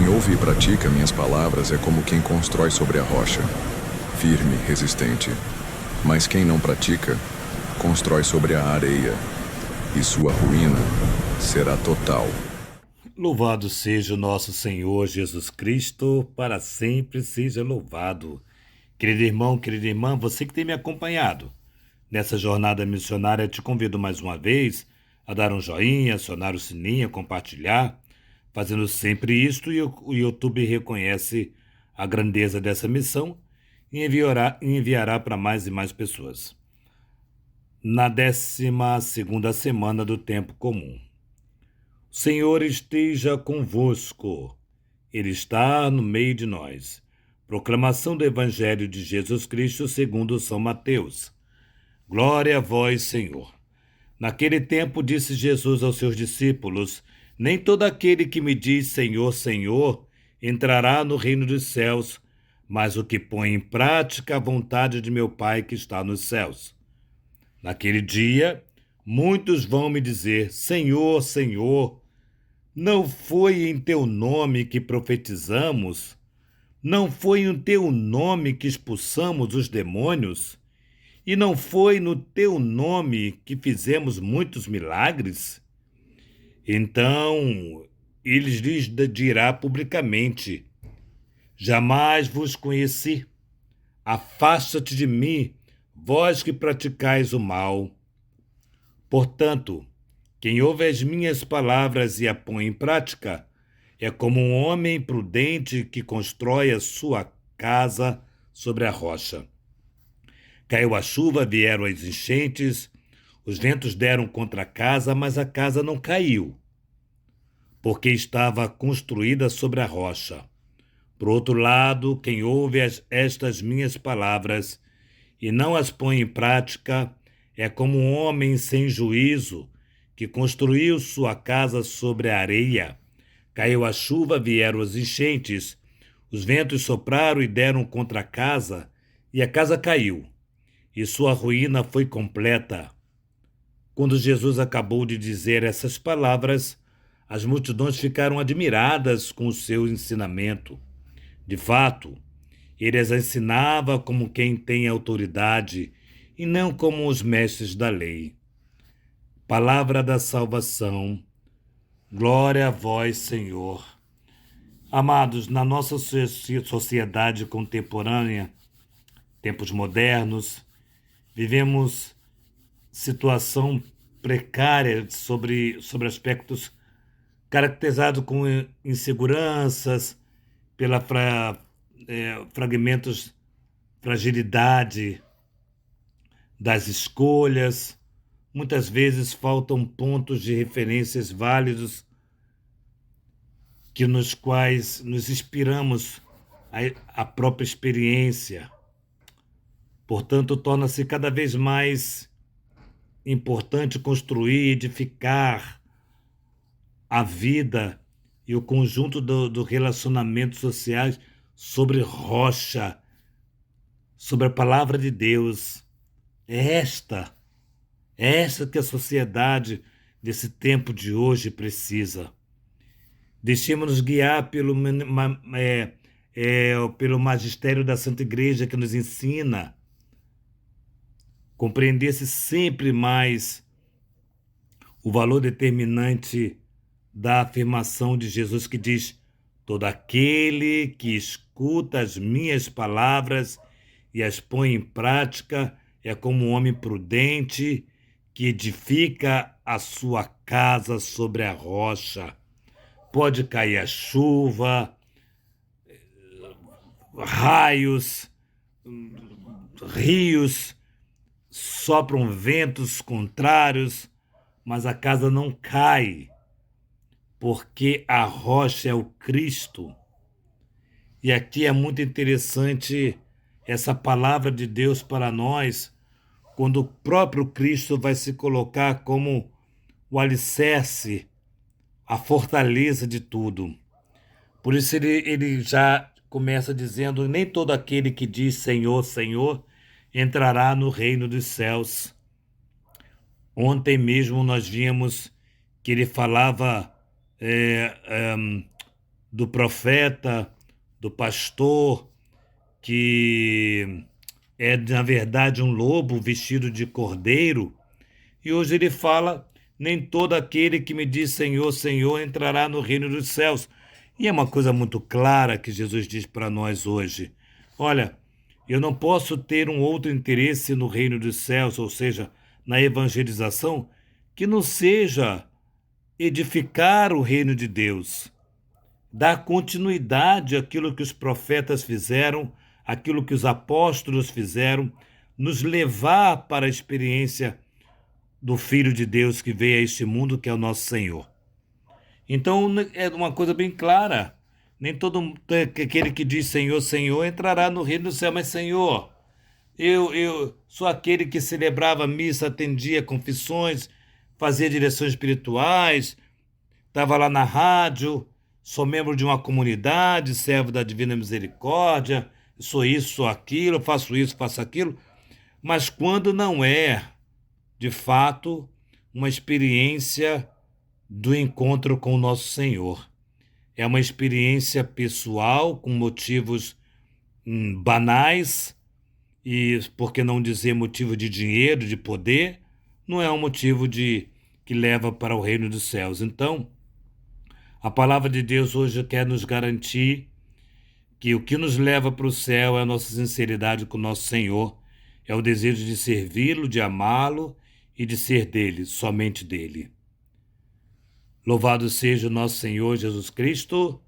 Quem ouve e pratica minhas palavras é como quem constrói sobre a rocha, firme, resistente. Mas quem não pratica, constrói sobre a areia, e sua ruína será total. Louvado seja o nosso Senhor Jesus Cristo, para sempre seja louvado. Querido irmão, querida irmã, você que tem me acompanhado nessa jornada missionária, te convido mais uma vez a dar um joinha, acionar o sininho, compartilhar. Fazendo sempre isto, e o YouTube reconhece a grandeza dessa missão e enviará para mais e mais pessoas. Na 12ª semana do tempo comum. O Senhor esteja convosco. Ele está no meio de nós. Proclamação do Evangelho de Jesus Cristo segundo São Mateus. Glória a vós, Senhor. Naquele tempo disse Jesus aos seus discípulos: Nem todo aquele que me diz Senhor, Senhor, entrará no reino dos céus, mas o que põe em prática a vontade de meu Pai que está nos céus. Naquele dia, muitos vão me dizer: Senhor, Senhor, não foi em teu nome que profetizamos? Não foi em teu nome que expulsamos os demônios? E não foi no teu nome que fizemos muitos milagres? Então ele lhes dirá publicamente: Jamais vos conheci. Afasta-te de mim, vós que praticais o mal. Portanto, quem ouve as minhas palavras e a põe em prática é como um homem prudente que constrói a sua casa sobre a rocha. Caiu a chuva, vieram as enchentes, os ventos deram contra a casa, mas a casa não caiu, porque estava construída sobre a rocha. Por outro lado, quem ouve estas minhas palavras e não as põe em prática é como um homem sem juízo que construiu sua casa sobre a areia. Caiu a chuva, vieram as enchentes, os ventos sopraram e deram contra a casa, e a casa caiu, e sua ruína foi completa. Quando Jesus acabou de dizer essas palavras, as multidões ficaram admiradas com o seu ensinamento. De fato, ele as ensinava como quem tem autoridade e não como os mestres da lei. Palavra da salvação. Glória a vós, Senhor. Amados, na nossa sociedade contemporânea, tempos modernos, vivemos situação precária sobre aspectos caracterizados com inseguranças, pela fragmentos, fragilidade das escolhas. Muitas vezes faltam pontos de referências válidos que nos quais nos inspiramos a própria experiência. Portanto, torna-se cada vez mais importante construir, edificar a vida e o conjunto do relacionamentos sociais sobre rocha, sobre a palavra de Deus. É esta que a sociedade desse tempo de hoje precisa. Deixemos-nos guiar pelo magistério da Santa Igreja, que nos ensina compreender-se sempre mais o valor determinante da afirmação de Jesus que diz: todo aquele que escuta as minhas palavras e as põe em prática é como um homem prudente que edifica a sua casa sobre a rocha. Pode cair a chuva, raios, rios, sopram ventos contrários, mas a casa não cai, porque a rocha é o Cristo. E aqui é muito interessante essa palavra de Deus para nós, quando o próprio Cristo vai se colocar como o alicerce, a fortaleza de tudo. Por isso ele já começa dizendo: nem todo aquele que diz Senhor, Senhor, entrará no reino dos céus. Ontem mesmo nós vimos que ele falava do profeta, do pastor, que é, na verdade, um lobo vestido de cordeiro. E hoje ele fala: nem todo aquele que me diz Senhor, Senhor entrará no reino dos céus. E é uma coisa muito clara que Jesus diz para nós hoje. Olha, eu não posso ter um outro interesse no reino dos céus, ou seja, na evangelização, que não seja edificar o reino de Deus, dar continuidade àquilo que os profetas fizeram, aquilo que os apóstolos fizeram, nos levar para a experiência do Filho de Deus que veio a este mundo, que é o nosso Senhor. Então, é uma coisa bem clara. Nem todo aquele que diz Senhor, Senhor, entrará no reino do céu. Mas, Senhor, eu sou aquele que celebrava a missa, atendia confissões, fazia direções espirituais, estava lá na rádio, sou membro de uma comunidade, servo da Divina Misericórdia, sou isso, sou aquilo, faço isso, faço aquilo. Mas quando não é, de fato, uma experiência do encontro com o nosso Senhor. É uma experiência pessoal, com motivos banais, e por que não dizer motivo de dinheiro, de poder, não é um motivo que leva para o reino dos céus. Então, a palavra de Deus hoje quer nos garantir que o que nos leva para o céu é a nossa sinceridade com o nosso Senhor, é o desejo de servi-lo, de amá-lo e de ser dele, somente dele. Louvado seja o nosso Senhor Jesus Cristo,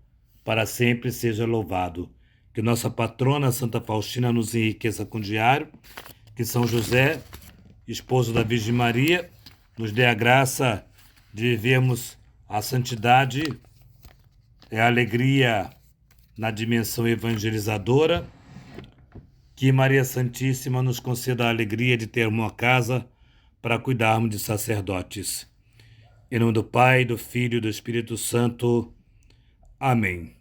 para sempre seja louvado. Que nossa patrona Santa Faustina nos enriqueça com o diário, que São José, esposo da Virgem Maria, nos dê a graça de vivermos a santidade e a alegria na dimensão evangelizadora. Que Maria Santíssima nos conceda a alegria de ter uma casa para cuidarmos de sacerdotes. Em nome do Pai, do Filho e do Espírito Santo. Amém.